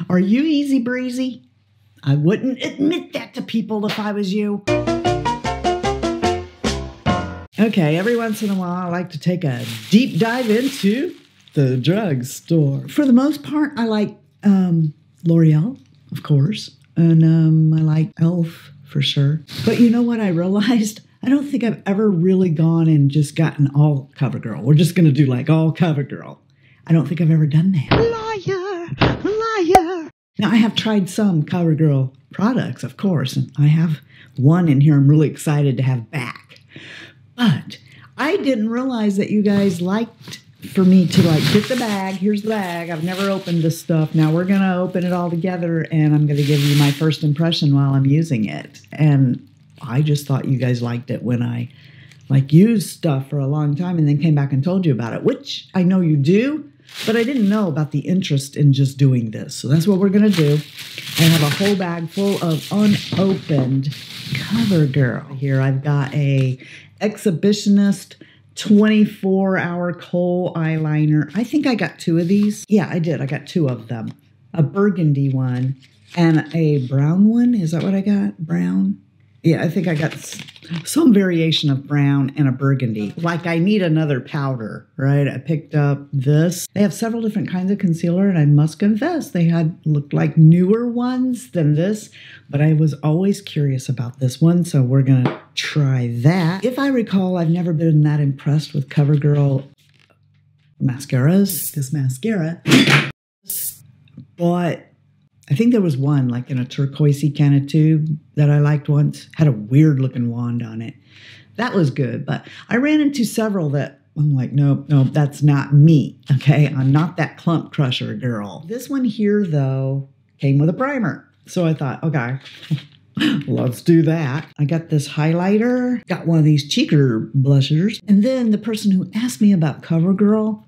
Are you easy breezy? I wouldn't admit that to people if I was you. Okay, every once in a while I like to take a deep dive into the drugstore. For the most part, I like L'Oreal, of course, and I like e.l.f. for sure. But you know what I realized? I don't think I've ever really gone and just gotten all CoverGirl. We're just going to do like all CoverGirl. I don't think I've ever done that. Liar! Liar! Now, I have tried some CoverGirl products, of course, and I have one in here I'm really excited to have back. But I didn't realize that you guys liked for me to like get the bag. Here's the bag. I've never opened this stuff. Now we're going to open it all together and I'm going to give you my first impression while I'm using it. And I just thought you guys liked it when I like used stuff for a long time and then came back and told you about it, which I know you do, but I didn't know about the interest in just doing this. So that's what we're going to do. I have a whole bag full of unopened CoverGirl. Here I've got a Exhibitionist 24-hour Kohl eyeliner. I think I got 2 of these. Yeah, I did. I got 2 of them. A burgundy one and a brown one. Is that what I got? Brown? Yeah, I think I got some variation of brown and a burgundy. Like I need another powder, right? I picked up this. They have several different kinds of concealer, and I must confess they looked like newer ones than this, but I was always curious about this one, so we're gonna try that. If I recall, I've never been that impressed with CoverGirl mascaras. This mascara, but I think there was one like in a turquoisey kind of tube that I liked once. Had a weird looking wand on it. That was good, but I ran into several that I'm like, nope, that's not me. Okay, I'm not that clump crusher girl. This one here though came with a primer. So I thought, okay, let's do that. I got this highlighter, got one of these cheeker blushers. And then the person who asked me about CoverGirl,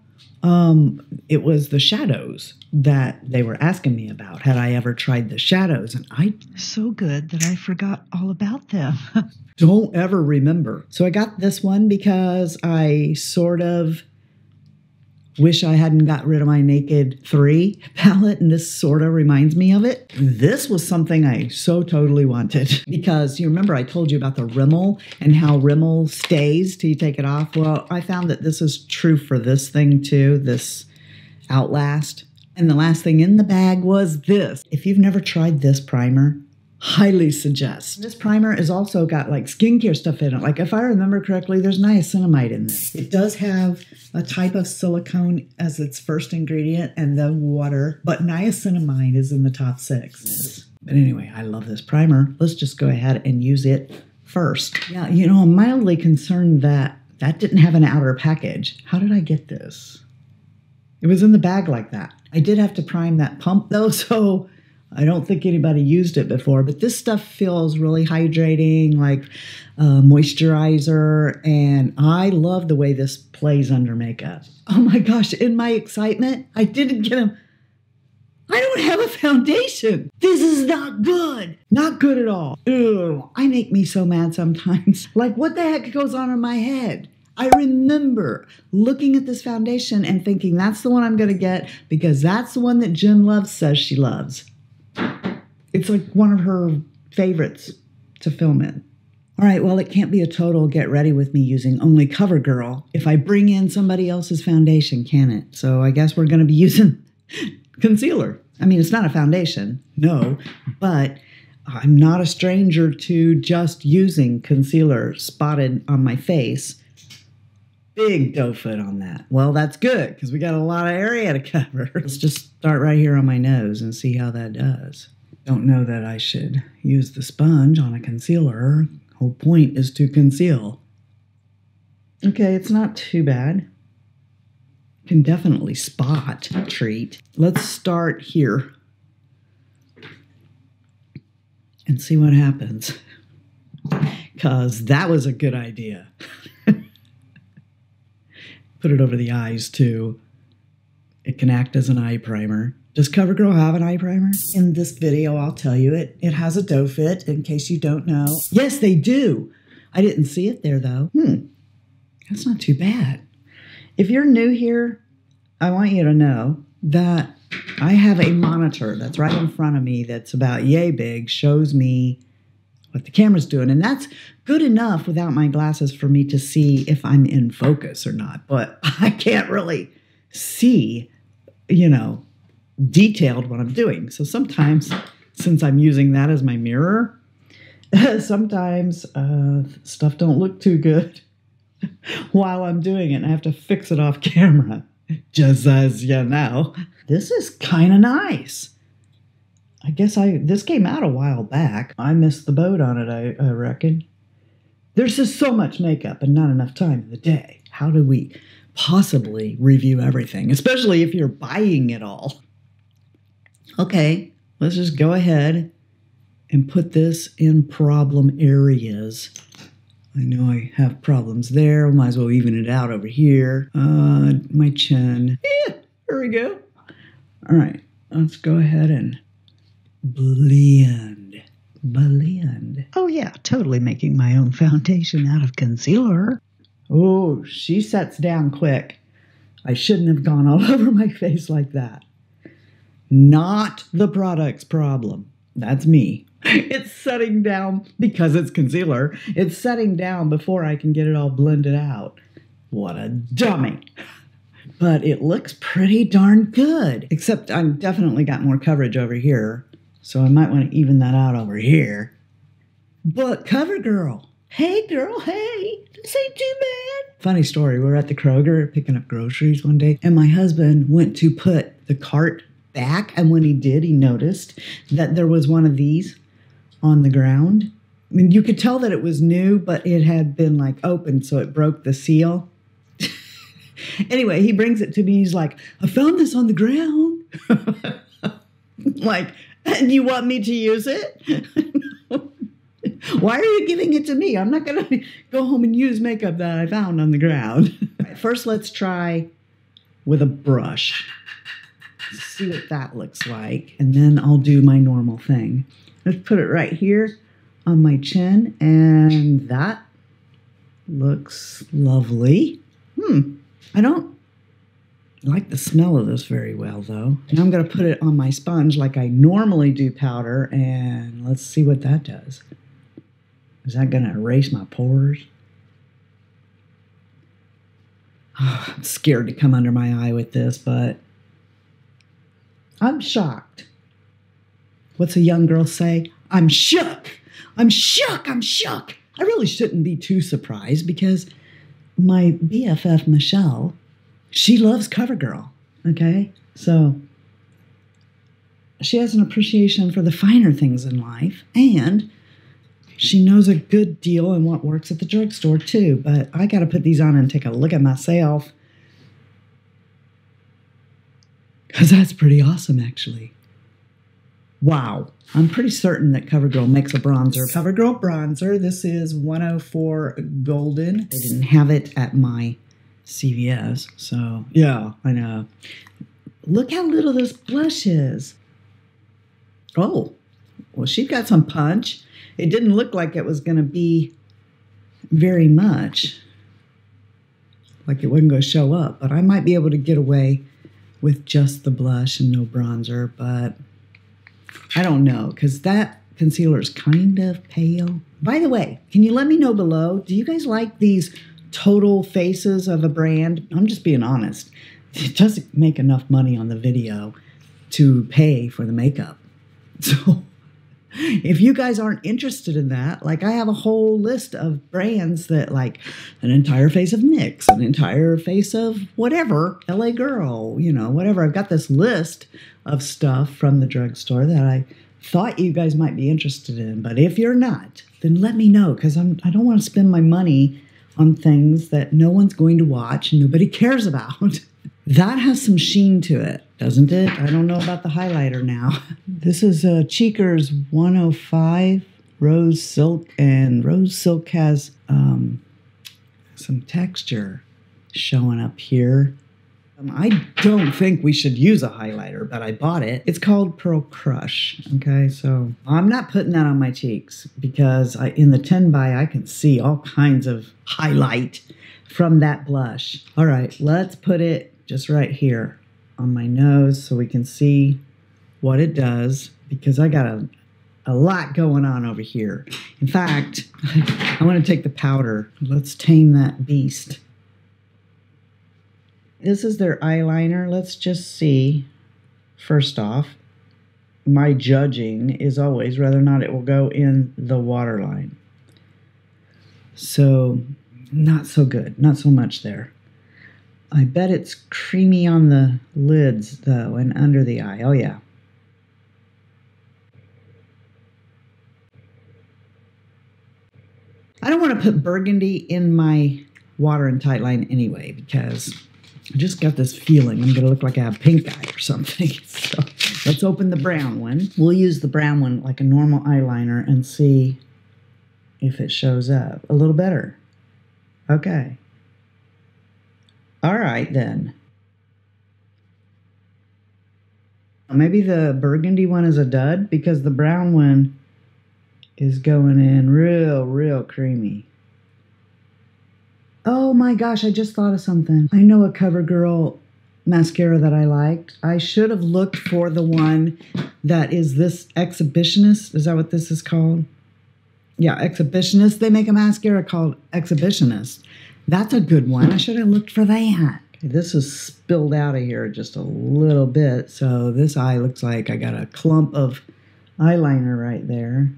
it was the shadows that they were asking me about. Had I ever tried the shadows? And so good that I forgot all about them. Don't ever remember. So I got this one because I sort of wish I hadn't got rid of my Naked 3 palette, and this sort of reminds me of it. This was something I so totally wanted because you remember I told you about the Rimmel and how Rimmel stays till you take it off. Well, I found that this is true for this thing too, this Outlast. And the last thing in the bag was this. If you've never tried this primer, highly suggest. This primer has also got like skincare stuff in it. Like if I remember correctly, there's niacinamide in this. It does have a type of silicone as its first ingredient and then water, but niacinamide is in the top 6. But anyway, I love this primer. Let's just go ahead and use it first. Yeah, you know, I'm mildly concerned that that didn't have an outer package. How did I get this? It was in the bag like that. I did have to prime that pump though, so I don't think anybody used it before, but this stuff feels really hydrating, like moisturizer, and I love the way this plays under makeup. Oh my gosh, in my excitement, I didn't get them. I don't have a foundation. This is not good. Not good at all. Ew, I make me so mad sometimes. Like, what the heck goes on in my head? I remember looking at this foundation and thinking, that's the one I'm going to get because that's the one that Jen Love says she loves. It's like one of her favorites to film in. All right, well, it can't be a total get ready with me using only CoverGirl if I bring in somebody else's foundation, can it? So I guess we're going to be using concealer. I mean, it's not a foundation, no, but I'm not a stranger to just using concealer spotted on my face. Big doe foot on that. Well, that's good because we got a lot of area to cover. Let's just start right here on my nose and see how that does. Don't know that I should use the sponge on a concealer. Whole point is to conceal. Okay, it's not too bad. Can definitely spot a treat. Let's start here and see what happens. Because that was a good idea. Put it over the eyes too. It can act as an eye primer. Does CoverGirl have an eye primer? In this video, I'll tell you it has a doe fit, in case you don't know. Yes, they do. I didn't see it there, though. That's not too bad. If you're new here, I want you to know that I have a monitor that's right in front of me that's about yay big, shows me what the camera's doing. And that's good enough without my glasses for me to see if I'm in focus or not. But I can't really see, you know, detailed what I'm doing. So sometimes, since I'm using that as my mirror, sometimes stuff don't look too good while I'm doing it. And I have to fix it off camera, just as you know. This is kind of nice. I guess this came out a while back. I missed the boat on it, I reckon. There's just so much makeup and not enough time in the day. How do we possibly review everything, especially if you're buying it all? Okay, let's just go ahead and put this in problem areas. I know I have problems there. Might as well even it out over here. My chin. Yeah, there we go. All right, let's go ahead and blend. Oh yeah, totally making my own foundation out of concealer. Oh, she sets down quick. I shouldn't have gone all over my face like that. Not the product's problem. That's me. It's setting down because it's concealer. It's setting down before I can get it all blended out. What a dummy. But it looks pretty darn good. Except I've definitely got more coverage over here. So I might want to even that out over here. But Covergirl. Hey, girl, hey. This ain't too bad. Funny story. We were at the Kroger picking up groceries one day. And my husband went to put the cart back. And when he did, he noticed that there was one of these on the ground. I mean, you could tell that it was new, but it had been like opened, so it broke the seal. Anyway, he brings it to me. He's like, I found this on the ground. Like, and you want me to use it? Why are you giving it to me? I'm not going to go home and use makeup that I found on the ground. First, let's try with a brush. See what that looks like. And then I'll do my normal thing. Let's put it right here on my chin. And that looks lovely. I don't like the smell of this very well, though. And I'm going to put it on my sponge like I normally do powder. And let's see what that does. Is that going to erase my pores? Oh, I'm scared to come under my eye with this, but I'm shocked. What's a young girl say? I'm shook. I'm shook. I'm shook. I really shouldn't be too surprised because my BFF, Michelle, she loves Covergirl, okay? So she has an appreciation for the finer things in life, and she knows a good deal on what works at the drugstore, too. But I got to put these on and take a look at myself because that's pretty awesome, actually. Wow. I'm pretty certain that Covergirl makes a bronzer. Covergirl bronzer. This is 104 Golden. I didn't have it at my CVS, so yeah, I know. Look how little this blush is. Oh, well, she got some punch. It didn't look like it was going to be very much, like it wasn't going to show up, but I might be able to get away with just the blush and no bronzer, but I don't know, because that concealer is kind of pale. By the way, can you let me know below, do you guys like these total faces of a brand? I'm just being honest. It doesn't make enough money on the video to pay for the makeup. So if you guys aren't interested in that, like I have a whole list of brands that like an entire face of NYX, an entire face of whatever, LA Girl, you know, whatever. I've got this list of stuff from the drugstore that I thought you guys might be interested in. But if you're not, then let me know because I don't want to spend my money on things that no one's going to watch and nobody cares about. That has some sheen to it, doesn't it? I don't know about the highlighter now. This is Cheekers 105 Rose Silk, and Rose Silk has some texture showing up here. I don't think we should use a highlighter, but I bought it. It's called Pearl Crush, okay? So I'm not putting that on my cheeks because in the 10 by I can see all kinds of highlight from that blush. All right, let's put it just right here on my nose so we can see what it does, because I got a lot going on over here. In fact, I want to take the powder. Let's tame that beast. This is their eyeliner. Let's just see. First off, my judging is always whether or not it will go in the waterline. So, not so good. Not so much there. I bet it's creamy on the lids, though, and under the eye. Oh, yeah. I don't want to put Burgundy in my water and tight line anyway, because I just got this feeling I'm going to look like I have pink eye or something. So let's open the brown one. We'll use the brown one like a normal eyeliner and see if it shows up a little better. Okay. All right, then. Maybe the Burgundy one is a dud because the brown one is going in real creamy. Oh my gosh, I just thought of something. I know a Covergirl mascara that I liked. I should have looked for the one that is this Exhibitionist. Is that what this is called? Yeah, Exhibitionist. They make a mascara called Exhibitionist. That's a good one. I should have looked for that. Okay, this is spilled out of here just a little bit. So this eye looks like I got a clump of eyeliner right there.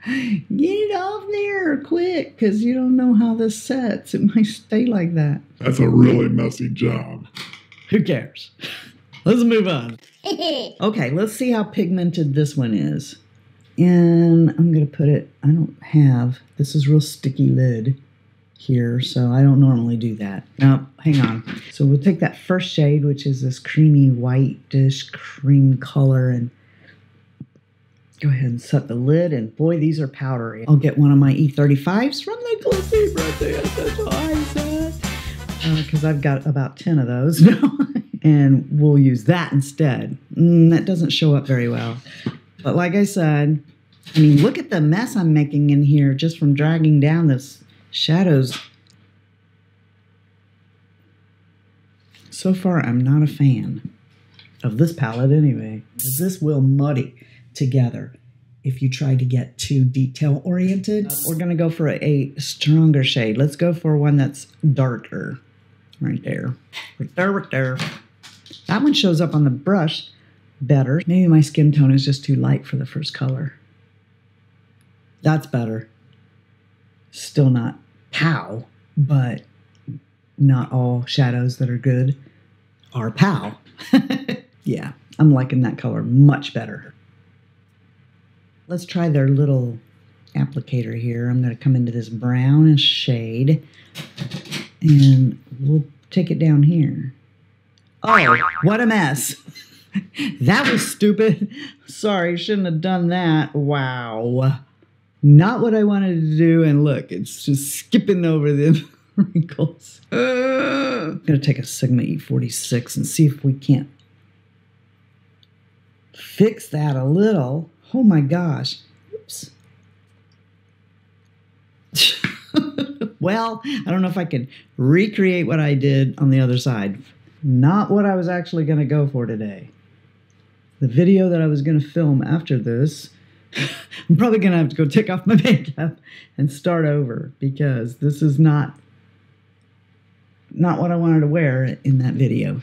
Get it off there quick, because you don't know how this sets. It might stay like that. That's a really messy job. Who cares? Let's move on. Okay, let's see how pigmented this one is. And I'm going to put it, I don't have, this is real sticky lid here, so I don't normally do that. No, hang on. So we'll take that first shade, which is this creamy whitish cream color, and go ahead and set the lid, and boy, these are powdery. I'll get one of my E35s from the Cliffy birthday. That's what I said. Because I've got about 10 of those now. And we'll use that instead. That doesn't show up very well. But like I said, I mean, look at the mess I'm making in here just from dragging down this shadows. So far, I'm not a fan of this palette anyway. This will muddy together if you try to get too detail oriented. We're going to go for a stronger shade. Let's go for one that's darker. Right there. Right there. That one shows up on the brush better. Maybe my skin tone is just too light for the first color. That's better. Still not pow, but not all shadows that are good are pow. Yeah, I'm liking that color much better. Let's try their little applicator here. I'm going to come into this brownish shade, and we'll take it down here. Oh, what a mess. That was stupid. Sorry, shouldn't have done that. Wow. Not what I wanted to do, and look, it's just skipping over the wrinkles. I'm going to take a Sigma E46 and see if we can't fix that a little. Oh my gosh. Oops. Well, I don't know if I can recreate what I did on the other side. Not what I was actually going to go for today. The video that I was going to film after this, I'm probably going to have to go take off my makeup and start over, because this is not what I wanted to wear in that video.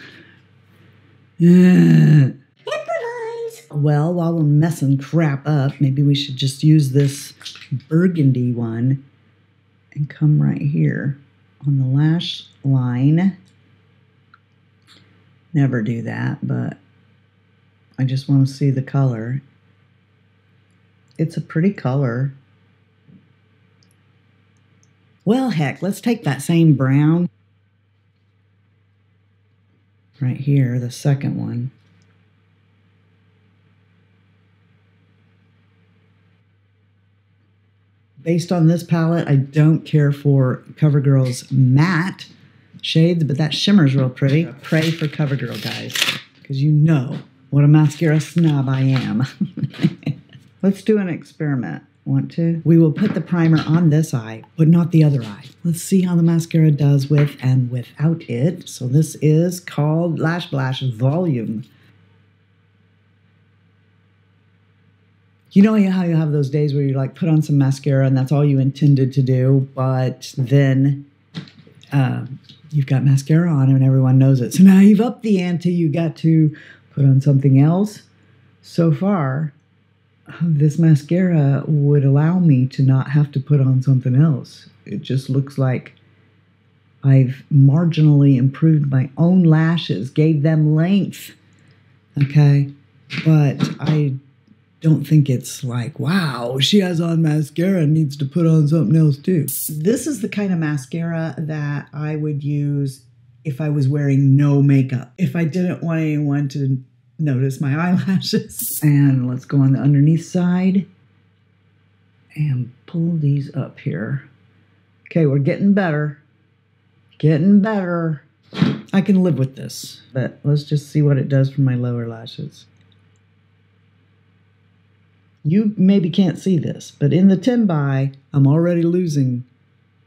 Well, while we're messing crap up, maybe we should just use this Burgundy one and come right here on the lash line. Never do that, but I just want to see the color. It's a pretty color. Well, heck, let's take that same brown right here, the second one. Based on this palette, I don't care for CoverGirl's matte shades, but that shimmer's real pretty. Pray for CoverGirl, guys, because you know what a mascara snob I am. Let's do an experiment. want to. We will put the primer on this eye, but not the other eye. Let's see how the mascara does with and without it. So this is called Lash Blast Volume. You know how you have those days where you like put on some mascara and that's all you intended to do, but then you've got mascara on and everyone knows it. So now you've upped the ante, you got to put on something else. So far, this mascara would allow me to not have to put on something else. It just looks like I've marginally improved my own lashes, gave them length, okay? But I don't think it's like, wow, she has on mascara and needs to put on something else too. This is the kind of mascara that I would use if I was wearing no makeup, if I didn't want anyone to notice my eyelashes. And let's go on the underneath side and pull these up here. Okay, we're getting better. Getting better. I can live with this, but let's just see what it does for my lower lashes. You maybe can't see this, but in the 10 by, I'm already losing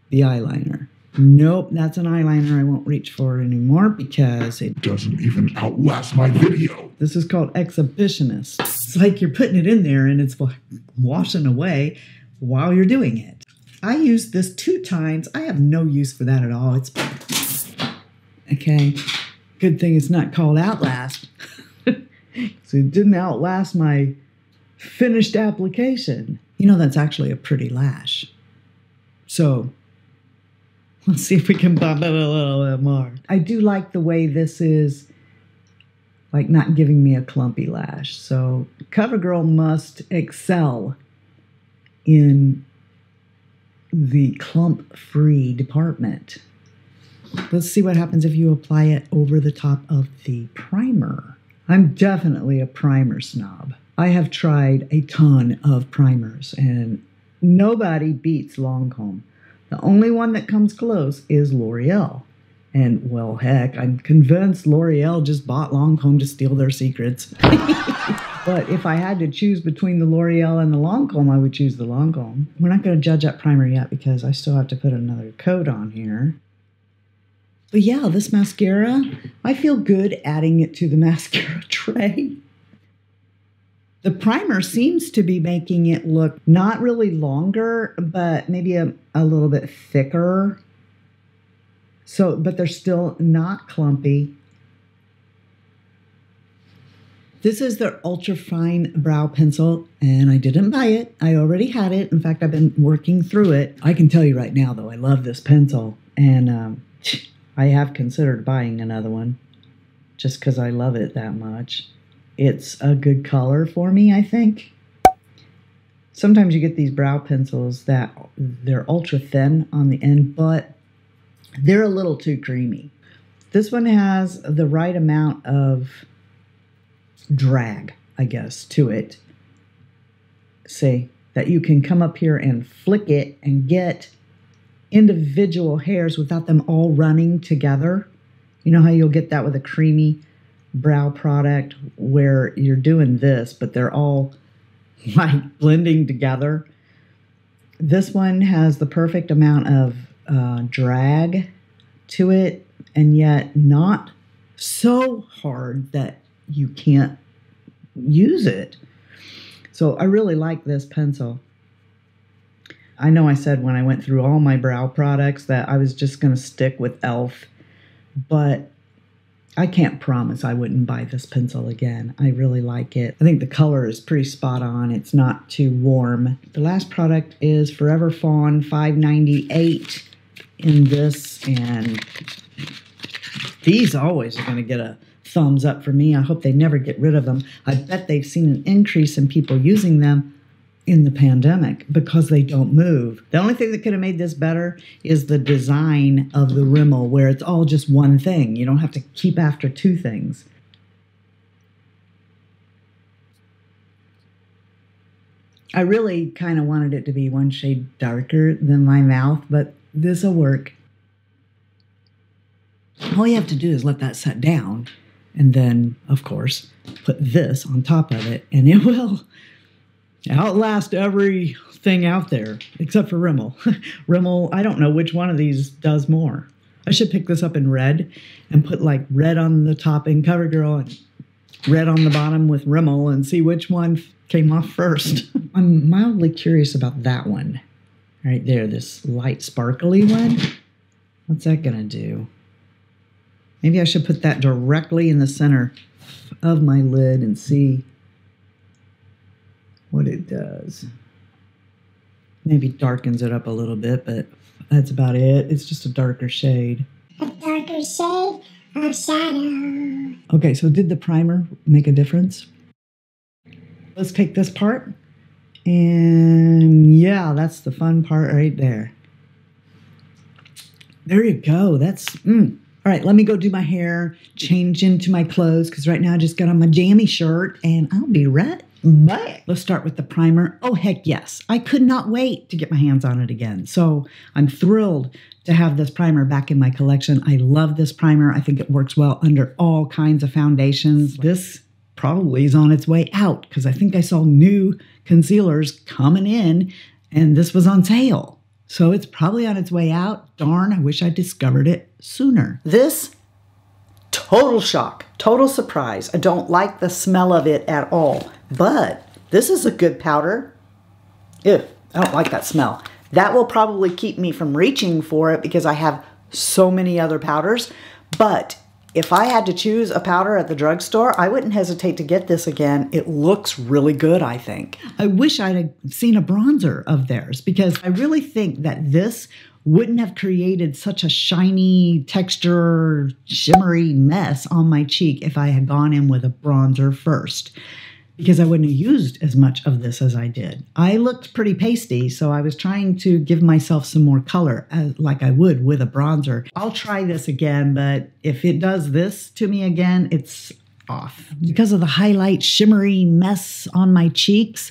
the eyeliner. Nope, that's an eyeliner I won't reach for anymore because it doesn't even outlast my video. This is called Exhibitionist. It's like you're putting it in there and it's washing away while you're doing it. I used this 2 times. I have no use for that at all. It's okay. Good thing it's not called Outlast. So it didn't outlast my finished application. You know, that's actually a pretty lash. So let's see if we can bump it a little bit more. I do like the way this is like not giving me a clumpy lash. So Covergirl must excel in the clump-free department. Let's see what happens if you apply it over the top of the primer. I'm definitely a primer snob. I have tried a ton of primers and nobody beats Lancome. The only one that comes close is L'Oreal. And, well, heck, I'm convinced L'Oreal just bought Lancome to steal their secrets. But if I had to choose between the L'Oreal and the Lancome, I would choose the Lancome. We're not going to judge that primer yet because I still have to put another coat on here. But yeah, this mascara, I feel good adding it to the mascara tray. The primer seems to be making it look not really longer, but maybe a little bit thicker. So, but they're still not clumpy. This is their ultra fine brow pencil, and I didn't buy it. I already had it. In fact, I've been working through it. I can tell you right now, though, I love this pencil, and I have considered buying another one just because I love it that much. It's a good color for me, I think. Sometimes you get these brow pencils that they're ultra thin on the end, but they're a little too creamy. This one has the right amount of drag, I guess, to it. See, that you can come up here and flick it and get individual hairs without them all running together. You know how you'll get that with a creamy brow product where you're doing this, but they're all like blending together. This one has the perfect amount of drag to it, and yet not so hard that you can't use it. So I really like this pencil. I know I said when I went through all my brow products that I was just going to stick with e.l.f., but I can't promise I wouldn't buy this pencil again. I really like it. I think the color is pretty spot on. It's not too warm. The last product is Forever Fawn $5.98 in this, and these always are going to get a thumbs up for me. I hope they never get rid of them. I bet they've seen an increase in people using them in the pandemic because they don't move. The only thing that could have made this better is the design of the Rimmel, where it's all just one thing. You don't have to keep after 2 things. I really kind of wanted it to be 1 shade darker than my mouth, but this will work. All you have to do is let that set down and then, of course, put this on top of it, and it will Outlast everything out there, except for Rimmel. Rimmel, I don't know which one of these does more. I should pick this up in red and put like red on the top in Covergirl and red on the bottom with Rimmel and see which one came off first. I'm mildly curious about that one. Right there, this light sparkly one. What's that gonna do? Maybe I should put that directly in the center of my lid and see what it does. Maybe darkens it up a little bit, but that's about it. It's just a darker shade. A darker shade of shadow. Okay, so did the primer make a difference? Let's take this part. And yeah, that's the fun part right there. There you go. That's, all right, let me go do my hair, change into my clothes, because right now I just got on my jammy shirt, and I'll be right back. Let's start with the primer. Oh, heck yes. I could not wait to get my hands on it again. So I'm thrilled to have this primer back in my collection. I love this primer. I think it works well under all kinds of foundations. This probably is on its way out, because I think I saw new concealers coming in, and this was on sale. So it's probably on its way out. Darn, I wish I discovered it sooner. This, total shock, total surprise. I don't like the smell of it at all, but this is a good powder. Ew, I don't like that smell. That will probably keep me from reaching for it because I have so many other powders. But if I had to choose a powder at the drugstore, I wouldn't hesitate to get this again. It looks really good, I think. I wish I'd have seen a bronzer of theirs, because I really think that this wouldn't have created such a shiny texture, shimmery mess on my cheek if I had gone in with a bronzer first, because I wouldn't have used as much of this as I did. I looked pretty pasty, so I was trying to give myself some more color like I would with a bronzer. I'll try this again, but if it does this to me again, it's off. Because of the highlight shimmery mess on my cheeks,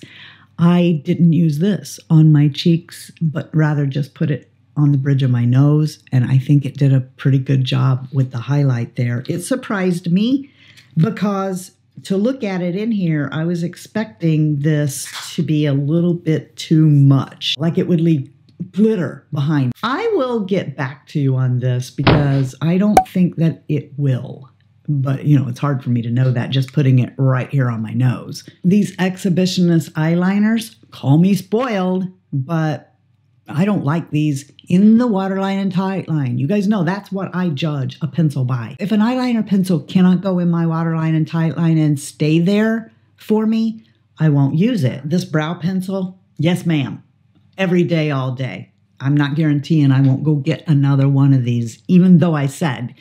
I didn't use this on my cheeks, but rather just put it on the bridge of my nose, and I think it did a pretty good job with the highlight there. It surprised me because to look at it in here, I was expecting this to be a little bit too much, like it would leave glitter behind. I will get back to you on this because I don't think that it will. But, you know, it's hard for me to know that just putting it right here on my nose. These Exhibitionist eyeliners, call me spoiled, but I don't like these in the waterline and tightline. You guys know that's what I judge a pencil by. If an eyeliner pencil cannot go in my waterline and tightline and stay there for me, I won't use it. This brow pencil, yes ma'am, every day, all day. I'm not guaranteeing I won't go get another one of these, even though I said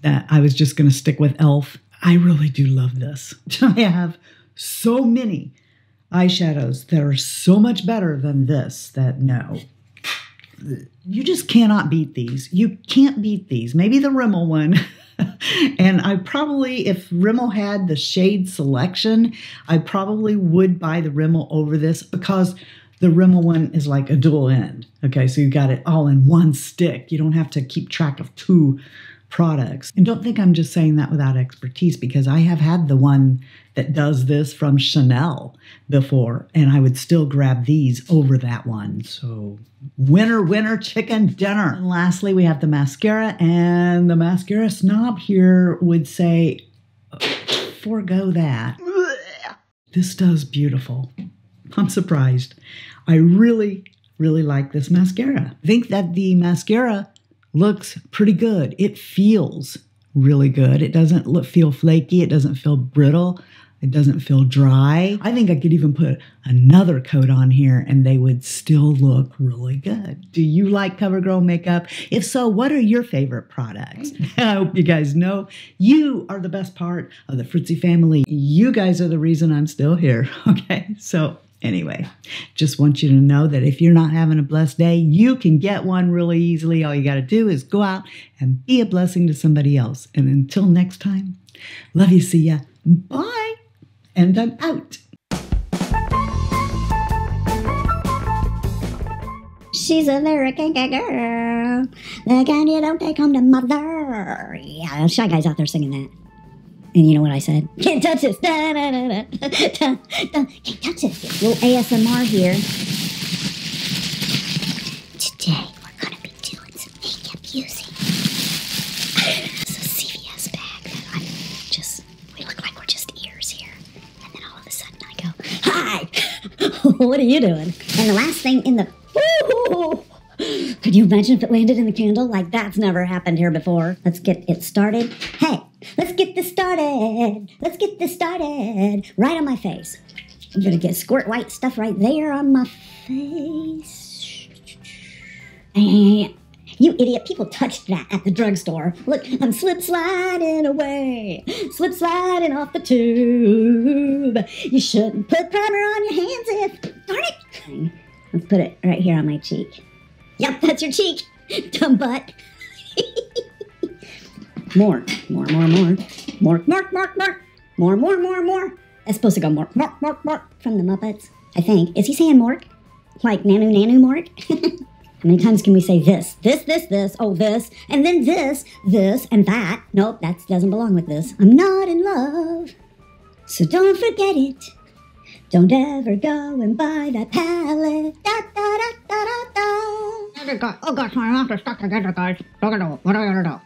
that I was just gonna stick with e.l.f. I really do love this. I have so many eyeshadows that are so much better than this that no. You just cannot beat these. You can't beat these. Maybe the Rimmel one. And I probably, if Rimmel had the shade selection, I probably would buy the Rimmel over this, because the Rimmel one is like a dual end. Okay, so you got it all in one stick. You don't have to keep track of two products. And don't think I'm just saying that without expertise, because I have had the one that does this from Chanel before, and I would still grab these over that one. So winner, winner, chicken dinner. And lastly, we have the mascara, and the mascara snob here would say, forego that. This does beautiful. I'm surprised. I really, really like this mascara. I think that the mascara looks pretty good. It feels really good. It doesn't feel flaky. It doesn't feel brittle. It doesn't feel dry. I think I could even put another coat on here and they would still look really good. Do you like CoverGirl makeup? If so, what are your favorite products? I hope you guys know you are the best part of the Fritzy family. You guys are the reason I'm still here. Okay, so anyway, just want you to know that if you're not having a blessed day, you can get one really easily. All you got to do is go out and be a blessing to somebody else. And until next time, love you, see ya, bye, and I'm out. She's a very kinky girl, the kind you don't take home to mother. Yeah, Shy Guy's out there singing that. And you know what I said? Can't touch this. Da, da, da, da, da, da. Can't touch this. Little ASMR here. Today, we're going to be doing some makeup using it's a CVS bag that we look like we're just ears here. And then all of a sudden I go, hi! What are you doing? And the last thing in the... Ooh, could you imagine if it landed in the candle? Like, that's never happened here before. Let's get it started. Hey, let's get this started. Let's get this started. Right on my face. I'm going to get squirt white stuff right there on my face. You idiot, people touched that at the drugstore. Look, I'm slip sliding away. Slip sliding off the tube. You shouldn't put primer on your hands if... Darn it! Let's put it right here on my cheek. Yep, that's your cheek, dumb butt. More. More. That's supposed to go more from the Muppets, I think. Is he saying mork? Like nanu mork? How many times can we say this? Oh, this, and then this, and that. Nope, that doesn't belong with this. I'm not in love, so don't forget it. Don't ever go and buy that palette. Da, da, da, da, da, da. Oh gosh, my mouth is stuck together, guys. What are you gonna do?